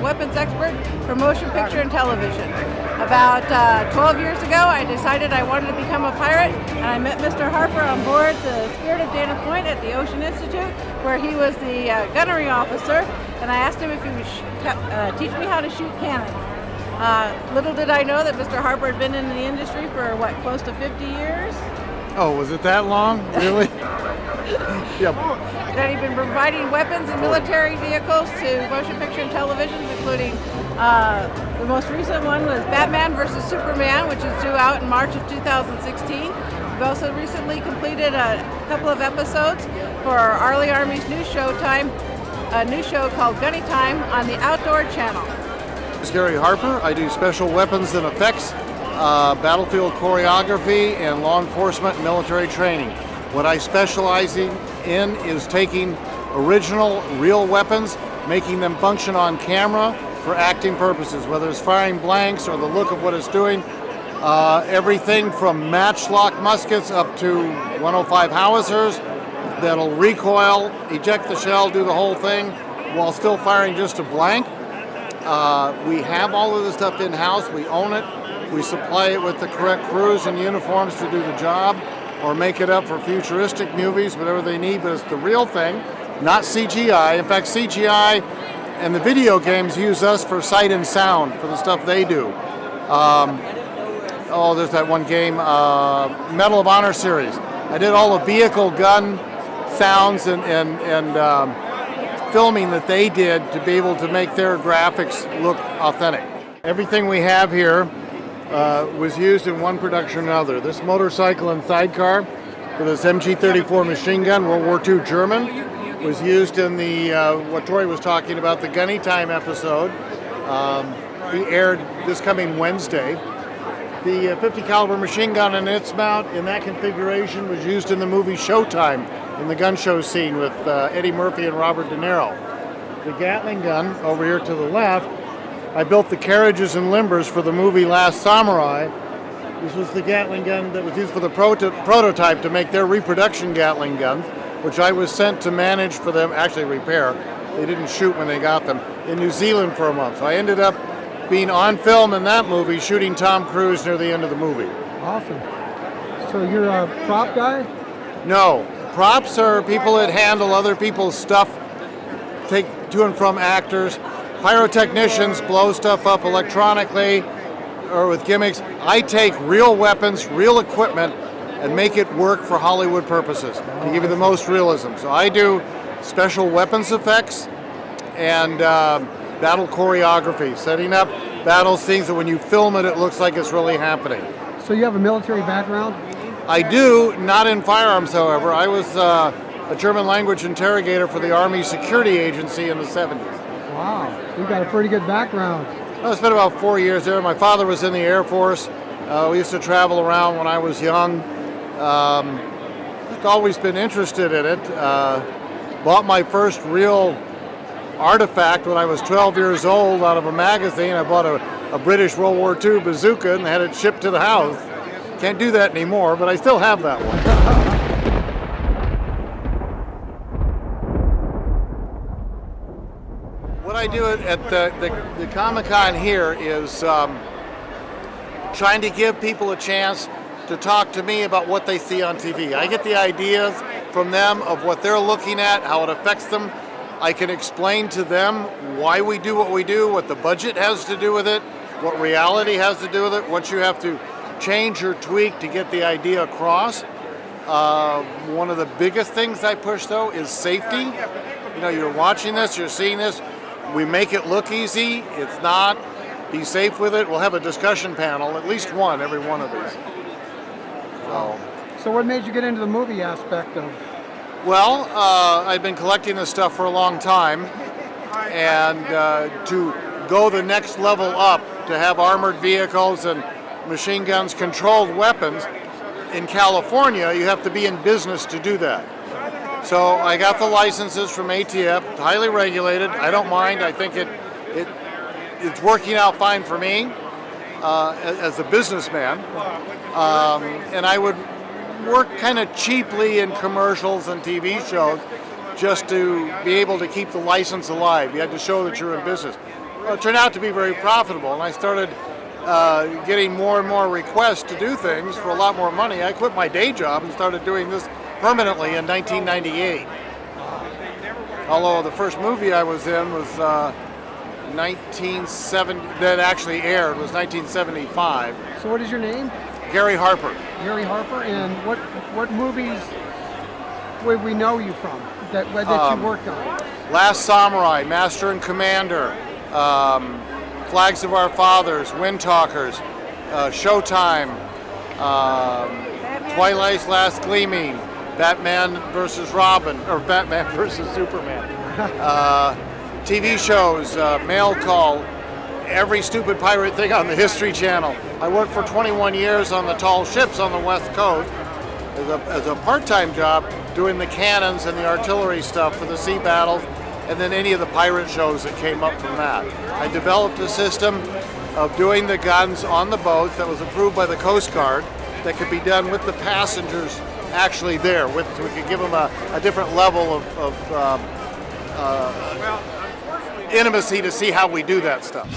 weapons expert for motion picture and television. About 12 years ago, I decided I wanted to become a pirate, and I met Mr. Harper on board the Spirit of Dana Point at the Ocean Institute, where he was the gunnery officer, and I asked him if he would teach me how to shoot cannons. Little did I know that Mr. Harper had been in the industry for, what, close to 50 years? Oh, was it that long? Really? Yep. That he'd been providing weapons and military vehicles to motion picture and television, including the most recent one was Batman vs. Superman, which is due out in March of 2016. We've also recently completed a couple of episodes for R.Lee Army's new Showtime, a new show called Gunny Time on the Outdoor Channel. This is Gary Harper. I do special weapons and effects, battlefield choreography, and law enforcement and military training. What I specialize in is taking original, real weapons, making them function on camera for acting purposes, whether it's firing blanks or the look of what it's doing. Everything from matchlock muskets up to 105 howitzers that'll recoil, eject the shell, do the whole thing while still firing just a blank. We have all of this stuff in-house. We own it. We supply it with the correct crews and uniforms to do the job, or make it up for futuristic movies, whatever they need, but it's the real thing, not CGI. In fact, CGI and the video games use us for sight and sound for the stuff they do. There's that one game, Medal of Honor series. I did all the vehicle gun sounds and filming that they did to be able to make their graphics look authentic. Everything we have here was used in one production or another. This motorcycle and sidecar with this MG-34 machine gun, World War II German, was used in the, what Tori was talking about, the Gunny Time episode. He aired this coming Wednesday. The 50 caliber machine gun and its mount in that configuration was used in the movie Showtime in the gun show scene with Eddie Murphy and Robert De Niro. The Gatling gun over here to the left, I built the carriages and limbers for the movie Last Samurai. This was the Gatling gun that was used for the prototype to make their reproduction Gatling guns, which I was sent to manage for them, actually repair. They didn't shoot when they got them, in New Zealand for a month. So I ended up being on film in that movie, shooting Tom Cruise near the end of the movie. Awesome. So you're a prop guy? No. Props are people that handle other people's stuff, take to and from actors. Pyrotechnicians blow stuff up electronically or with gimmicks. I take real weapons, real equipment, and make it work for Hollywood purposes to give you the most realism. So I do special weapons effects and battle choreography, setting up battle scenes that when you film it, it looks like it's really happening. So you have a military background? I do, not in firearms, however. I was a German language interrogator for the Army Security Agency in the 70s. Wow, you've got a pretty good background. I spent about 4 years there. My father was in the Air Force. We used to travel around when I was young. I've always been interested in it. Bought my first real artifact when I was 12 years old out of a magazine. I bought a British World War II bazooka and had it shipped to the house. Can't do that anymore, but I still have that one. What I do at the Comic-Con here is trying to give people a chance to talk to me about what they see on TV. I get the ideas from them of what they're looking at, how it affects them. I can explain to them why we do what we do, what the budget has to do with it, what reality has to do with it, what you have to change or tweak to get the idea across. One of the biggest things I push, though, is safety. You know, you're watching this, you're seeing this. We make it look easy. It's not. Be safe with it. We'll have a discussion panel, at least one, every one of these. So what made you get into the movie aspect of? Well, I've been collecting this stuff for a long time, and to go the next level up, to have armored vehicles and machine guns, controlled weapons, in California, you have to be in business to do that. So I got the licenses from ATF, highly regulated. I don't mind. I think it's working out fine for me as a businessman. And I would work kind of cheaply in commercials and TV shows just to be able to keep the license alive. You had to show that you're in business. it turned out to be very profitable, and I started getting more and more requests to do things for a lot more money. I quit my day job and started doing this permanently in 1998. Although the first movie I was in was 1970, that actually aired, was 1975. So what is your name? Gary Harper. Gary Harper. And what movies would we know you from that you worked on? Last Samurai, Master and Commander, Flags of Our Fathers, Wind Talkers, Showtime, Twilight's Last Gleaming, Batman versus Robin, or Batman versus Superman. TV shows, Mail Call, every stupid pirate thing on the History Channel. I worked for 21 years on the tall ships on the West Coast as a part-time job doing the cannons and the artillery stuff for the sea battles, and then any of the pirate shows that came up from that. I developed a system of doing the guns on the boats that was approved by the Coast Guard that could be done with the passengers actually there, so we could give them a different level of intimacy to see how we do that stuff.